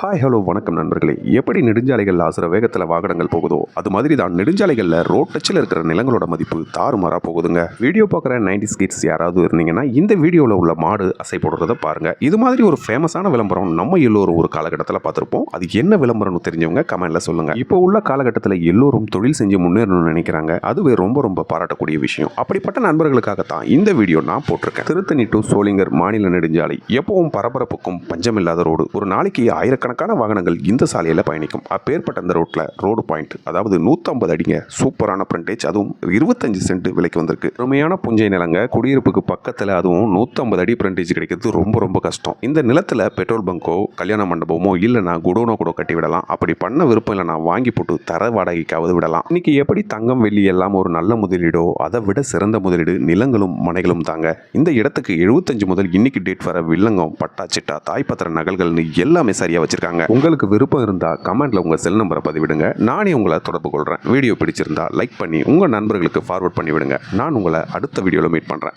Hi hello வணக்கம் நண்பர்களே. எப்படி நெடுஞ்சாலைகள் ஆசுற வேகத்தில் வாகனங்கள் போகுதோ அது மாதிரி தான் நெடுஞ்சாலைகளில் ரோட் டச்சில் இருக்கிற நிலங்களோட மதிப்பு தாறுமாறாக போகுதுங்க. வீடியோ பார்க்குற 90s கிட்ஸ் யாராவது இருந்தீங்கன்னா இந்த வீடியோவில் உள்ள மாடு அசை போடுறத பாருங்கள். இது மாதிரி ஒரு ஃபேமஸான விளம்பரம் நம்ம எல்லோரும் ஒரு காலகட்டத்தில் பார்த்துருப்போம். அது என்ன விளம்பரம்னு தெரிஞ்சவங்க கமெண்ட்ல சொல்லுங்கள். இப்போ உள்ள காலகட்டத்தில் எல்லோரும் தொழில் செஞ்சு முன்னேறணும்னு நினைக்கிறாங்க. அதுவே ரொம்ப ரொம்ப பாராட்டக்கூடிய விஷயம். அப்படிப்பட்ட நண்பர்களுக்காகத்தான் இந்த வீடியோ நான் போட்டிருக்கேன். திருத்தணி டு சோளிங்கர் மாநில நெடுஞ்சாலை எப்பவும் பரபரப்புக்கும் பஞ்சமில்லாத ரோடு. ஒரு நாளைக்கு ஆயிரக்கணக்கான வாகனங்கள் இந்த சாலையில பயணிக்கும். அப்பேற்பட்ட அந்த ரோட்ல ரோடு பாயிண்ட், அதாவது 150 அடிங்க, சூப்பரான ஃப்ரண்டேஜ், அதுவும் 25 சென்ட் விலைக்கு வந்திருக்கு. உண்மையான புஞ்சை நிலங்க, குடியிருப்புக்கு பக்கத்துல அதுவும் 150 அடி ஃப்ரண்டேஜ் கிடைக்கிறது ரொம்ப ரொம்ப கஷ்டம். இந்த நிலத்துல பெட்ரோல் பங்கோ கல்யாண மண்டபமோ இல்லைனா குடோனோ கூட கட்டி விடலாம். அப்படி பண்ண விருப்பம் இல்லைனா வாங்கி போட்டு தர வாடகைக்காவது விடலாம். இன்னைக்கு எப்படி தங்கம் வெள்ளி எல்லாம் ஒரு நல்ல முதலீடோ அதை விட சிறந்த முதலீடு நிலங்களும் மனைகளும் தாங்க. இந்த இடத்துக்கு 75 முதல் இன்னைக்கு டேட் வர வில்லங்கம், பட்டா சிட்டா, தாய்ப்பத்திர நகல்கள்னு எல்லாமே சரியா வச்சிருக்காங்க. உங்களுக்கு விருப்பம் இருந்தா கமெண்ட்ல உங்க செல் நம்பரை பதிவிடுங்க. நானே உங்களை தொடர்பு கொள்றேன். வீடியோ பிடிச்சிருந்தா லைக் பண்ணி உங்க நண்பர்களுக்கு ஃபார்வர்ட் பண்ணி விடுங்க. நான் உங்களை அடுத்த வீடியோல மீட் பண்றேன்.